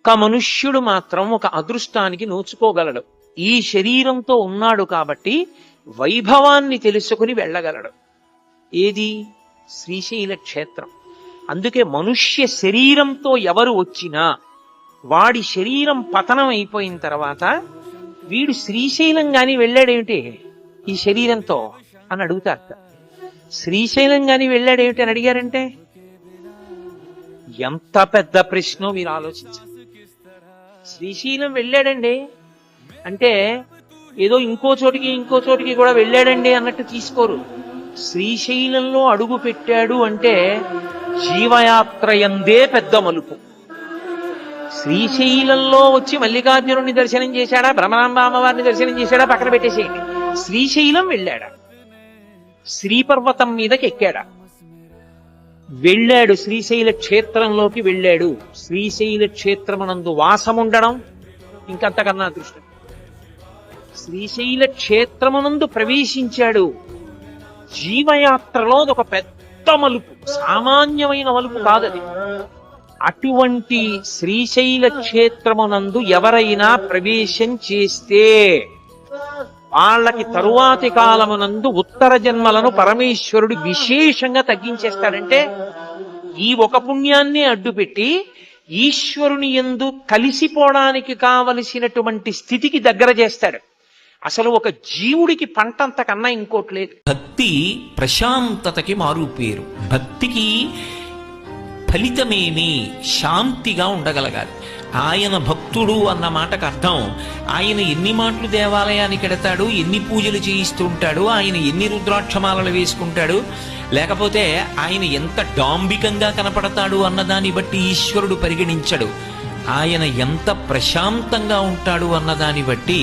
ఒక్క మనుష్యుడు మాత్రం ఒక అదృష్టానికి నోచుకోగలడు. ఈ శరీరంతో ఉన్నాడు కాబట్టి వైభవాన్ని తెలుసుకుని వెళ్ళగలడు. ఏది? శ్రీశైల క్షేత్రం. అందుకే మనుష్య శరీరంతో ఎవరు వచ్చినా వాడి శరీరం పతనం అయిపోయిన తర్వాత వీడు శ్రీశైలం గాని వెళ్ళాడేమిటి ఈ శరీరంతో అని అడుగుతారట. శ్రీశైలం గాని వెళ్ళాడేమిటి అని అడిగారంటే ఎంత పెద్ద ప్రశ్నో మీరు ఆలోచించారు. శ్రీశైలం వెళ్ళాడండి అంటే ఏదో ఇంకో చోటికి కూడా వెళ్ళాడండి అన్నట్టు తీసుకోరు. శ్రీశైలంలో అడుగు పెట్టాడు అంటే జీవయాత్ర ఎందే పెద్ద మలుపు. శ్రీశైలంలో వచ్చి మల్లికార్జునుడిని దర్శనం చేశాడా, బ్రహ్మరాంబ అమ్మవారిని దర్శనం చేశాడా పక్కన పెట్టేసేయండి. శ్రీశైలం వెళ్ళాడా, శ్రీపర్వతం మీదకి ఎక్కాడా, వెళ్ళాడు, శ్రీశైల క్షేత్రంలోకి వెళ్ళాడు. శ్రీశైల క్షేత్రమునందు వాసముండడం ఇంకంతకన్నా అదృష్టం. శ్రీశైల క్షేత్రమునందు ప్రవేశించాడు. జీవయాత్రలో ఒక పెద్ద మలుపు, సామాన్యమైన మలుపు కాదది. అటువంటి శ్రీశైల క్షేత్రమునందు ఎవరైనా ప్రవేశం చేస్తే వాళ్ళకి తరువాతి కాలమునందు ఉత్తర జన్మలను పరమేశ్వరుడు విశేషంగా తగ్గించేస్తాడంటే ఈ ఒక పుణ్యాన్ని అడ్డుపెట్టి ఈశ్వరుని యందు కలిసిపోవడానికి కావలసినటువంటి స్థితికి దగ్గర చేస్తాడు. అసలు ఒక జీవుడికి పంటంతకన్నా ఇంకోటి లేదు. భక్తి ప్రశాంతతకి మారు పేరు. భక్తికి ఫలితమేమి? శాంతిగా ఉండగలగాలి. ఆయన భక్తుడు అన్న మాటకు అర్థం ఆయన ఎన్ని మాటలు దేవాలయానికి ఎడతాడు, ఎన్ని పూజలు చేయిస్తుంటాడు, ఆయన ఎన్ని రుద్రాక్షమాలలు వేసుకుంటాడు, లేకపోతే ఆయన ఎంత డాంబికంగా కనపడతాడు అన్నదాన్ని బట్టి ఈశ్వరుడు పరిగణించడు. ఆయన ఎంత ప్రశాంతంగా ఉంటాడు అన్నదాన్ని బట్టి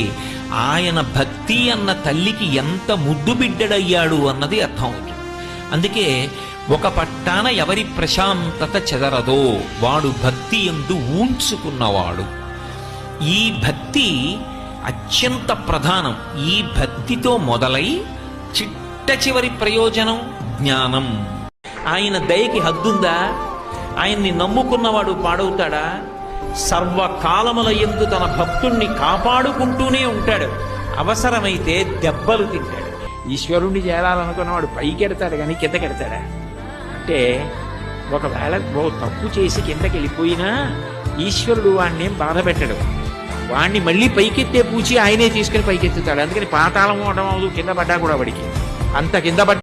ఆయన భక్తి అన్న తల్లికి ఎంత ముద్దు బిడ్డడయ్యాడు అన్నది అర్థం అవుతుంది. అందుకే ఒక పట్టాన ఎవరి ప్రశాంతత చెదరదో వాడు భక్తి యందు ఊంచుకున్నవాడు. ఈ భక్తి అత్యంత ప్రధానం. ఈ భక్తితో మొదలై చిట్ట చివరి ప్రయోజనం జ్ఞానం. ఆయన దయకి హద్దుందా? ఆయన్ని నమ్ముకున్నవాడు పాడవుతాడా? సర్వకాలముల యందు తన భక్తుణ్ణి కాపాడుకుంటూనే ఉంటాడు. అవసరమైతే దెబ్బలు తింటాడు. ఈశ్వరుణ్ణి చేరాలనుకున్నవాడు పైకెడతాడు కానీ కిందకెడతాడా? అంటే ఒకవేళ తప్పు చేసి కిందకి వెళ్ళిపోయినా ఈశ్వరుడు వాడిని ఏం బాధ పెట్టడు. వాడిని మళ్ళీ పైకెత్తే పూచి ఆయనే తీసుకుని పైకెత్తుతాడు. అందుకని పాతాళం అవడం కింద పడ్డా కూడా వాడికి అంత కింద